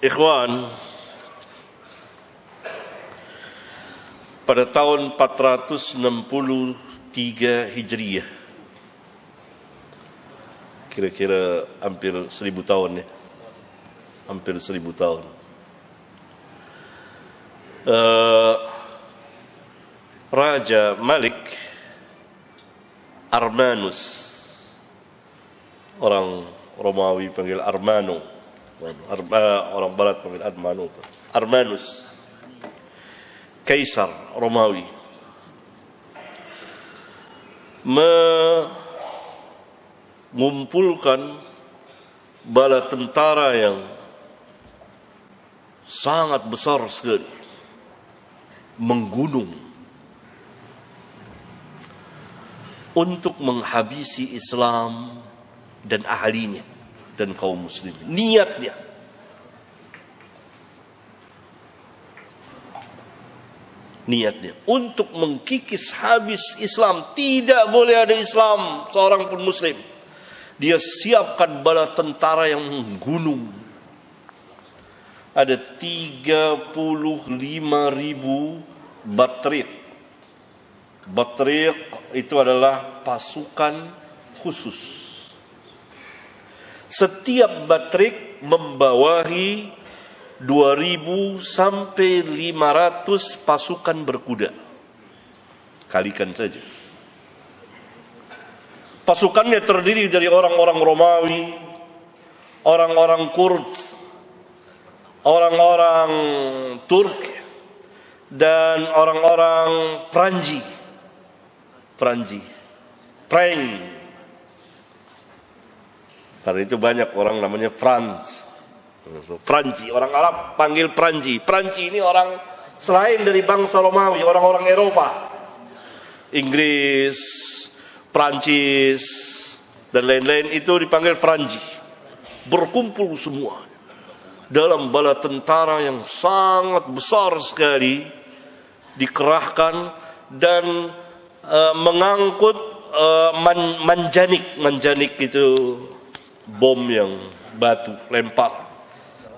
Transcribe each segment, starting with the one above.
Ikhwan, pada tahun 463 Hijriyah, kira-kira hampir 1000 tahun ya, hampir 1000 tahun. Raja Malik Armanus, orang Romawi panggil Armano, orang Barat panggil Armanus, Kaisar Romawi, mengumpulkan bala tentara yang sangat besar sekali, menggunung untuk menghabisi Islam dan ahlinya dan kaum muslimin. Niatnya untuk mengkikis habis Islam. Tidak boleh ada Islam seorang pun muslim. Dia siapkan bala tentara yang menggunung. Ada 35.000 batrik. Batrik itu adalah pasukan khusus. Setiap batrik membawahi 2.000 sampai 500 pasukan berkuda. Kalikan saja. Pasukannya terdiri dari orang-orang Romawi, orang-orang Kurd, orang-orang Turk, dan orang-orang Prancis. Karena itu banyak orang namanya Prancis, orang Arab panggil Prancis. Prancis ini orang selain dari bangsa Romawi, orang-orang Eropa, Inggris, Prancis, dan lain-lain itu dipanggil Prancis. Berkumpul semua dalam bala tentara yang sangat besar sekali, dikerahkan dan mengangkut manjanik itu bom yang batu lempar.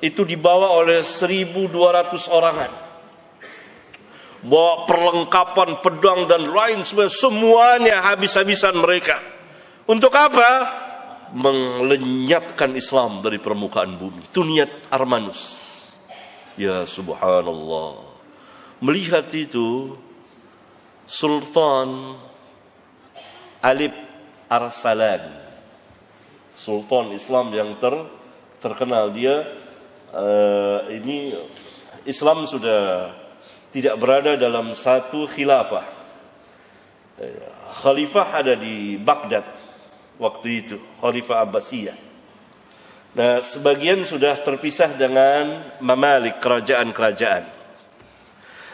Itu dibawa oleh 1.200 orangan. Bawa perlengkapan pedang dan lain sebagainya, semuanya habis-habisan mereka. Untuk apa? Melenyapkan Islam dari permukaan bumi. Itu niat Armanus. Ya subhanallah. Melihat itu, Sultan Alip Arsalan, Sultan Islam yang terkenal, dia ini Islam sudah tidak berada dalam satu khilafah. Khalifah ada di Baghdad waktu itu, Khalifah Abbasiyah. Nah, sebagian sudah terpisah dengan Mamalik, kerajaan-kerajaan.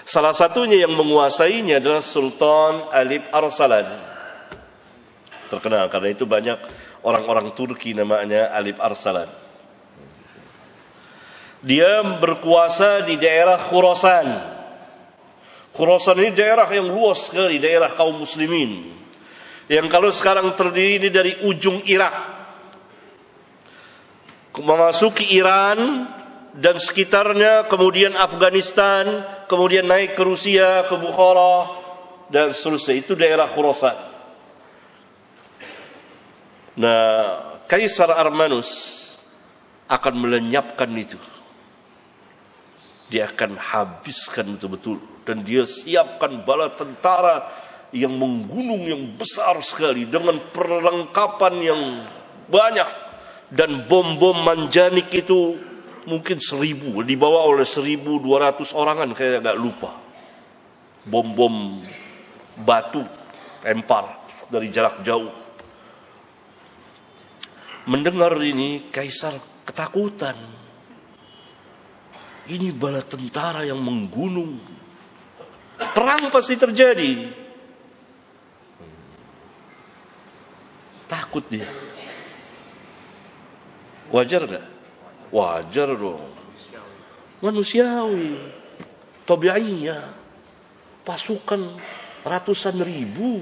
Salah satunya yang menguasainya adalah Sultan Alip Arsalan. Terkenal karena itu banyak orang-orang Turki namanya Alip Arsalan. Dia berkuasa di daerah Khurasan. Khurasan ini daerah yang luas sekali, daerah kaum muslimin. Yang kalau sekarang terdiri ini dari ujung Irak, memasuki Iran dan sekitarnya, kemudian Afghanistan, kemudian naik ke Rusia, ke Bukhara, dan seterusnya. Itu daerah Khurasan. Nah, Kaisar Armanus akan melenyapkan itu. Dia akan habiskan betul-betul. Dan dia siapkan bala tentara yang menggunung, yang besar sekali, dengan perlengkapan yang banyak. Dan bom-bom manjanik itu mungkin 1.000, dibawa oleh 1.200 orangan, kayak agak lupa. Bom-bom batu lempar dari jarak jauh. Mendengar ini, Kaisar ketakutan. Ini bala tentara yang menggunung. Perang pasti terjadi. Takut dia. Wajar gak? Wajar dong. Manusiawi. Tabi'iyah. Pasukan ratusan ribu.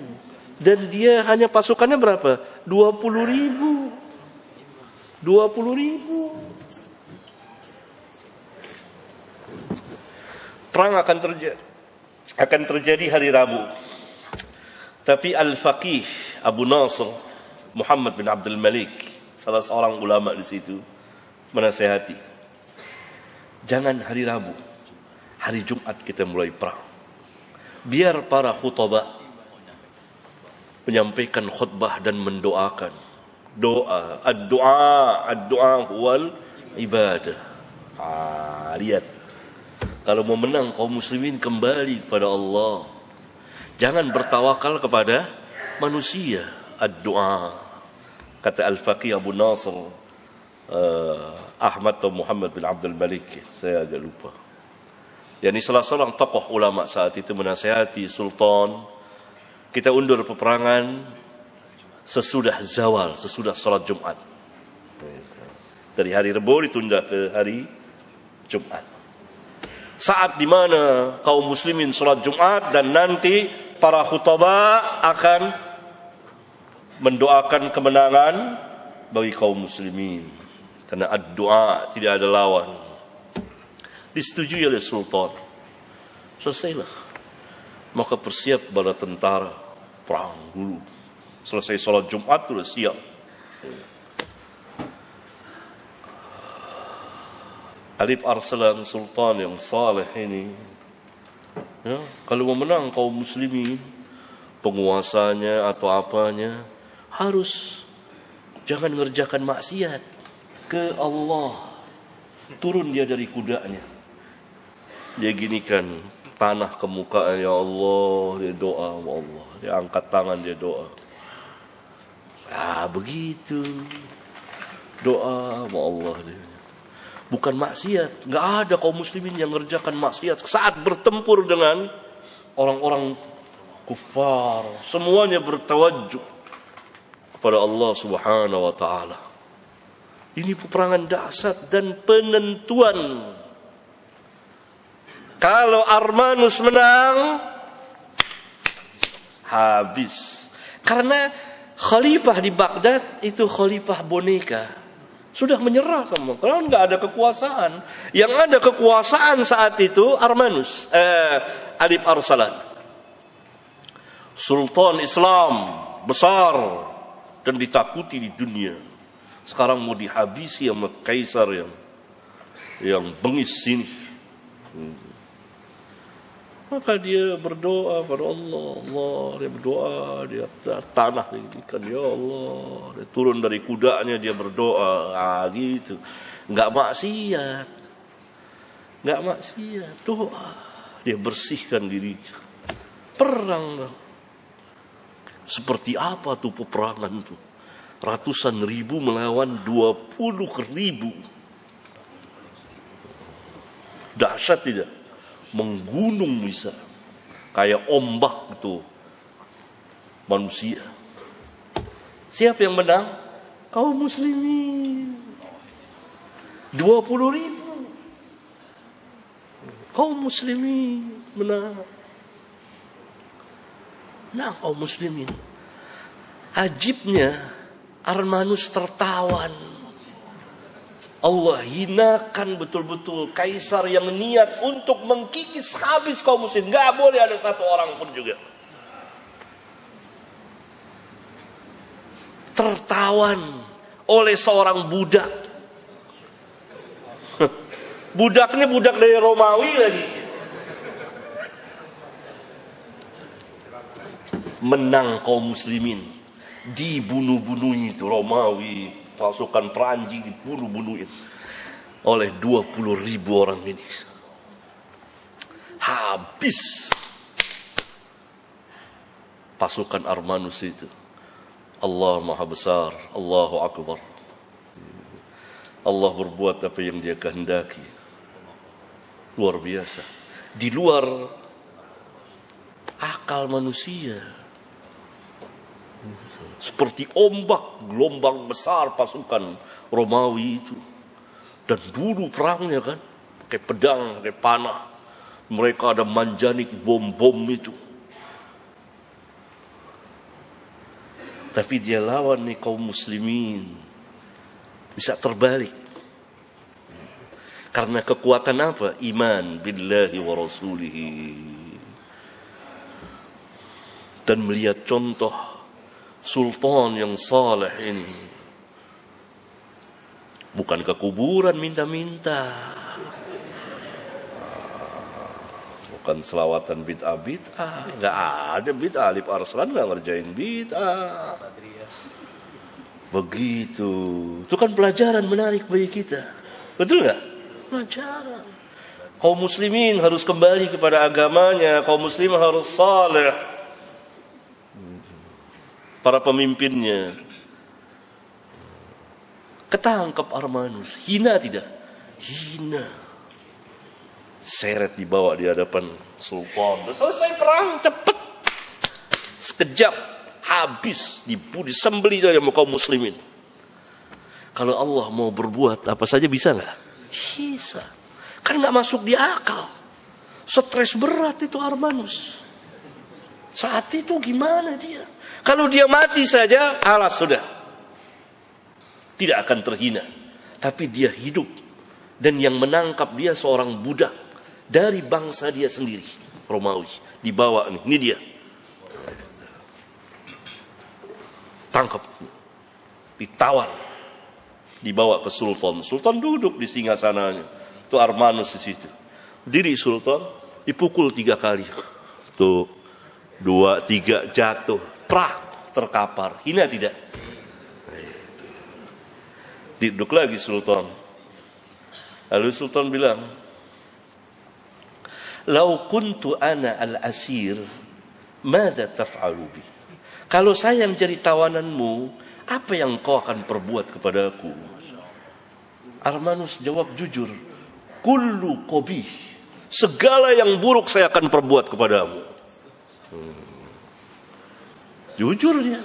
Dan dia hanya pasukannya berapa? 20.000. perang akan terjadi hari Rabu. Tapi Al-Faqih Abu Nasr Muhammad bin Abdul Malik, salah seorang ulama di situ, menasihati, jangan hari Rabu, hari Jumat kita mulai perang. Biar para khutbah menyampaikan khutbah dan mendoakan. Doa, ad-du'a huwal ibadah. Lihat, kalau mau menang kaum muslimin kembali kepada Allah. Jangan bertawakal kepada manusia. Ad-du'a. Kata Al-Faqih Abu Nasr Ahmad atau Muhammad bin Abdul Malik, saya agak lupa. Yani salah seorang tokoh ulama saat itu menasihati sultan, kita undur peperangan sesudah zawal, sesudah salat Jumat. Dari hari Rabu ditunda ke hari Jumat. Saat di mana kaum muslimin salat Jumat dan nanti para khutbah akan mendoakan kemenangan bagi kaum muslimin. Karena ad-du'a tidak ada lawan. Disetujui oleh sultan. Selesailah. Maka persiap bala tentara perang dulu. Selesai salat Jumat sudah siap. Alif Arsalan sultan yang saleh ini, ya, kalau mau menang kaum muslimin, penguasanya atau apanya, harus jangan ngerjakan maksiat ke Allah. Turun dia dari kudanya, dia ginikan tanah ke mukanya, ya Allah, dia doa sama Allah, dia angkat tangan, dia doa. Begitu doa sama Allah dia. Bukan maksiat. Nggak ada kaum muslimin yang mengerjakan maksiat saat bertempur dengan orang-orang kufar. Semuanya bertawajuh kepada Allah Subhanahu wa ta'ala. Ini peperangan dahsyat dan penentuan. Kalau Armanus menang, habis. Karena khalifah di Baghdad itu khalifah boneka. Sudah menyerah semua, karena nggak ada kekuasaan. Yang ada kekuasaan saat itu Armanus, Alif Arsalan, Sultan Islam besar dan ditakuti di dunia. Sekarang mau dihabisi sama kaisar yang bengis sini. Maka dia berdoa pada Allah, dia berdoa, dia tanah kan, ya Allah, dia turun dari kudanya, dia berdoa, gitu, nggak maksiat, doa, dia bersihkan dirinya, perang. Seperti apa tuh peperangan tuh? Ratusan ribu melawan 20.000, dahsyat tidak? Menggunung bisa, kayak ombak itu manusia. Siapa yang menang? Kaum muslimin. 20.000 kaum muslimin menang. Nah, kaum muslimin. Ajibnya Armanus tertawan. Allah hinakan betul-betul kaisar yang niat untuk mengkikis habis kaum muslim. Gak boleh ada satu orang pun juga. Tertawan oleh seorang budak. Budaknya budak dari Romawi lagi. Menang kaum muslimin. Dibunuh-bunuh itu Romawi. Pasukan Perancis dibunuh-bunuhin oleh 20.000 orang ini. Habis pasukan Armanus itu. Allah Maha Besar, Allahu Akbar. Allah berbuat apa yang Dia kehendaki. Luar biasa. Di luar akal manusia. Seperti ombak, gelombang besar pasukan Romawi itu. Dan dulu perangnya kan, pakai pedang, pakai panah. Mereka ada manjanik, bom-bom itu. Tapi dia lawan nih kaum muslimin. Bisa terbalik. Karena kekuatan apa? Iman billahi wa rasulihi. Dan melihat contoh sultan yang saleh ini. Bukan ke kuburan minta-minta. Bukan selawatan bid'ah. Nggak ada bid'ah. Alif Arslan nggak ngerjain bid'ah. Begitu. Itu kan pelajaran menarik bagi kita. Betul nggak? Pelajaran. Kaum muslimin harus kembali kepada agamanya. Kaum muslimin harus saleh. Para pemimpinnya. Ketangkap Armanus. Hina tidak? Hina. Seret dibawa di hadapan sultan. Selesai perang, cepet. Sekejap. Habis. Disembelih dari kaum muslimin. Kalau Allah mau berbuat apa saja bisa nggak? Bisa. Kan nggak masuk di akal. Stres berat itu Armanus. Saat itu gimana dia? Kalau dia mati saja, alas sudah. Tidak akan terhina. Tapi dia hidup. Dan yang menangkap dia seorang budak. Dari bangsa dia sendiri. Romawi. Dibawa nih. Ini dia. Tangkap. Ditawan. Dibawa ke sultan. Sultan duduk di singgasananya. Itu Armanus di situ. Diri sultan. Dipukul 3 kali. Tuh. 2, 3 jatuh. Prak, terkapar. Hina tidak? Duduk lagi sultan. Lalu sultan bilang, "Lau kuntu ana al-asir, madza taf'alu bi?" Kalau saya yang jadi tawananmu, apa yang kau akan perbuat kepadaku? Armanus jawab jujur, "Kullu qabih." Segala yang buruk saya akan perbuat kepadamu. Jujur dia.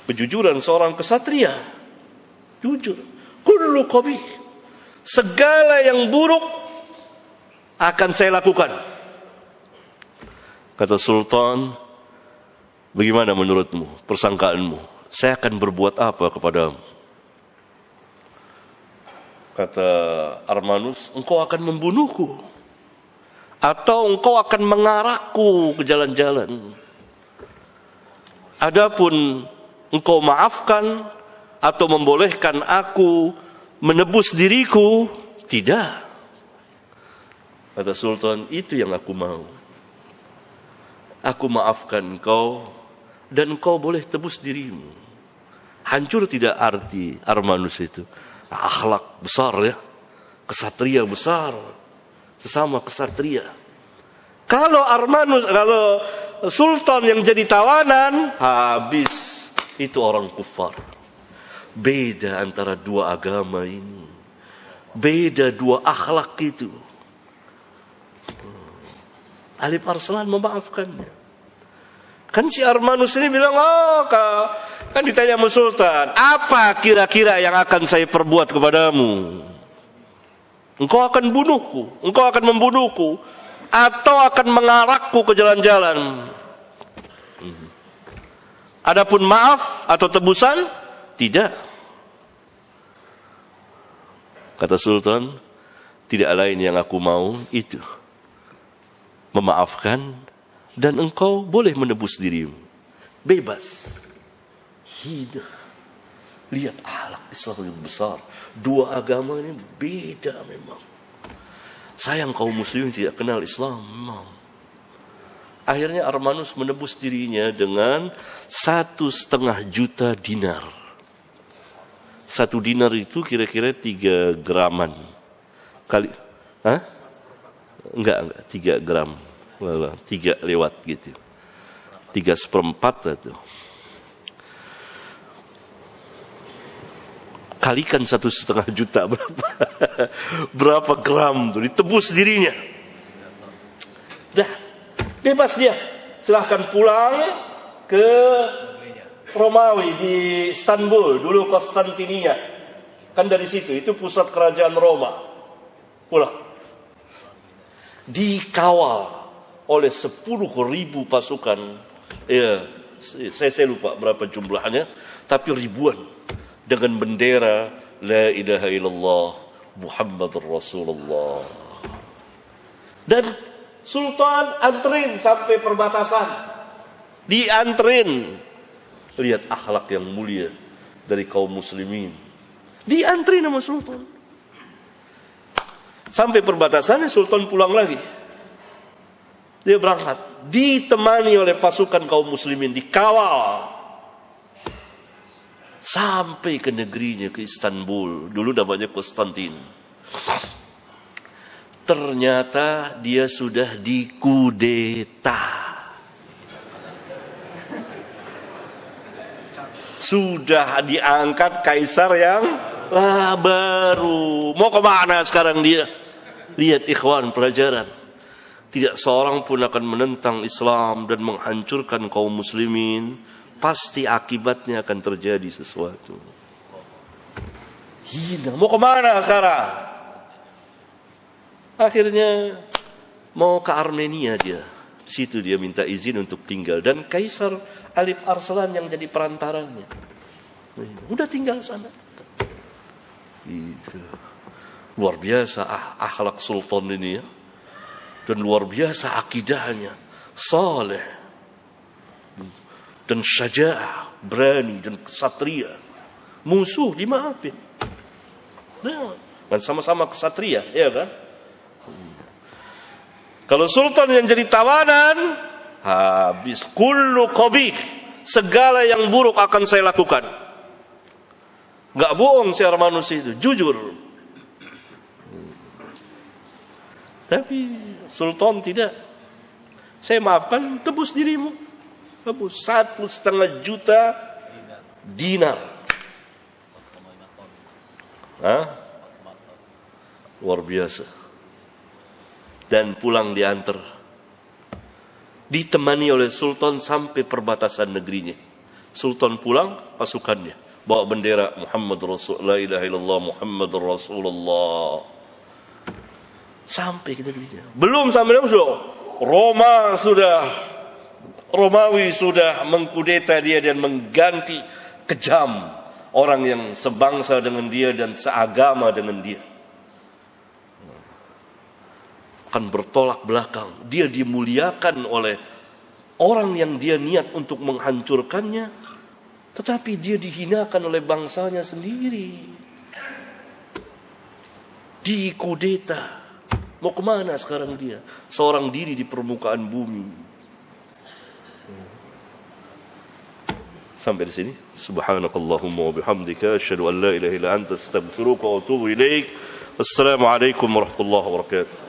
Kejujuran seorang kesatria. Jujur. Kullu qabih. Segala yang buruk akan saya lakukan. Kata sultan, bagaimana menurutmu, persangkaanmu? Saya akan berbuat apa kepadamu? Kata Armanus, engkau akan membunuhku. Atau engkau akan mengarakku ke jalan-jalan. Adapun engkau maafkan atau membolehkan aku menebus diriku, tidak. Kata sultan, itu yang aku mau. Aku maafkan engkau dan engkau boleh tebus dirimu. Hancur tidak arti Armanus itu? Akhlak besar ya. Kesatria besar. Sesama kesatria. Kalau Armanus, kalau sultan yang jadi tawanan, habis. Itu orang kufar. Beda antara dua agama ini. Beda dua akhlak itu. Alif Arslan memaafkannya. Kan si Armanus ini bilang, kan ditanya sama sultan, apa kira-kira yang akan saya perbuat kepadamu? Engkau akan bunuhku, engkau akan membunuhku, atau akan mengarakku ke jalan-jalan. Adapun maaf atau tebusan, tidak. Kata sultan, tidak lain yang aku mau itu. Memaafkan dan engkau boleh menebus dirimu. Bebas. Hidup. Lihat akhlak Islam yang besar. Dua agama ini beda memang. Sayang kaum muslimin tidak kenal Islam memang. Akhirnya Armanus menebus dirinya dengan 1,5 juta dinar. 1 dinar itu kira-kira 3 graman. Kali, Enggak, 3 gram. 3 lewat gitu. 3/4 itu. Kalikan 1,5 juta berapa gram tuh ditebus dirinya. Dah, bebas dia. Silahkan pulang ke Romawi di Istanbul, dulu Konstantinia. Kan dari situ, itu pusat kerajaan Roma. Pulang. Dikawal oleh 10.000 pasukan. Ya, saya lupa berapa jumlahnya, tapi ribuan dengan bendera la ilaha illallah Muhammadur Rasulullah. Dan Sultan anterin sampai perbatasan. Dianterin. Lihat akhlak yang mulia dari kaum muslimin. Dianterin sama Sultan. Sampai perbatasan, Sultan pulang lagi. Dia berangkat. Ditemani oleh pasukan kaum muslimin. Dikawal. Sampai ke negerinya, ke Istanbul. Dulu namanya Konstantin. Ternyata dia sudah dikudeta. Sudah diangkat kaisar yang baru. Mau kemana sekarang dia? Lihat ikhwan, pelajaran. Tidak seorang pun akan menentang Islam dan menghancurkan kaum muslimin. Pasti akibatnya akan terjadi sesuatu. Hina, mau kemana sekarang? Akhirnya mau ke Armenia dia. Di situ dia minta izin untuk tinggal. Dan Kaisar Alip Arslan yang jadi perantaranya. Udah tinggal sana. Gitu. Luar biasa akhlak Sultan ini ya. Dan luar biasa akidahnya. Saleh. Dan syaja'ah. Berani dan kesatria. Musuh dimaafin. Nah, kan sama-sama kesatria. Ya kan? Kalau sultan yang jadi tawanan, habis. Kullu qabih. Segala yang buruk akan saya lakukan. Gak bohong si Armanus itu. Jujur. Tapi sultan tidak. Saya maafkan, tebus dirimu. Tebus 1,5 juta dinar. Luar biasa. Dan pulang diantar. Ditemani oleh Sultan sampai perbatasan negerinya. Sultan pulang, pasukannya bawa bendera Muhammad Rasul, la ilaha illallah Muhammadur Rasulullah. Sampai ke negerinya. Belum sampai Romawi sudah mengkudeta dia dan mengganti kejam orang yang sebangsa dengan dia dan seagama dengan dia. Akan bertolak belakang. Dia dimuliakan oleh orang yang dia niat untuk menghancurkannya, tetapi dia dihinakan oleh bangsanya sendiri. Dikudeta. Mau kemana sekarang dia? Seorang diri di permukaan bumi. Sampai di sini. Subhanakallahumma wa bihamdika asyhadu an la ilaha illa anta astaghfiruka wa atubu ilaik. Wassalamualaikum warahmatullahi wabarakatuh.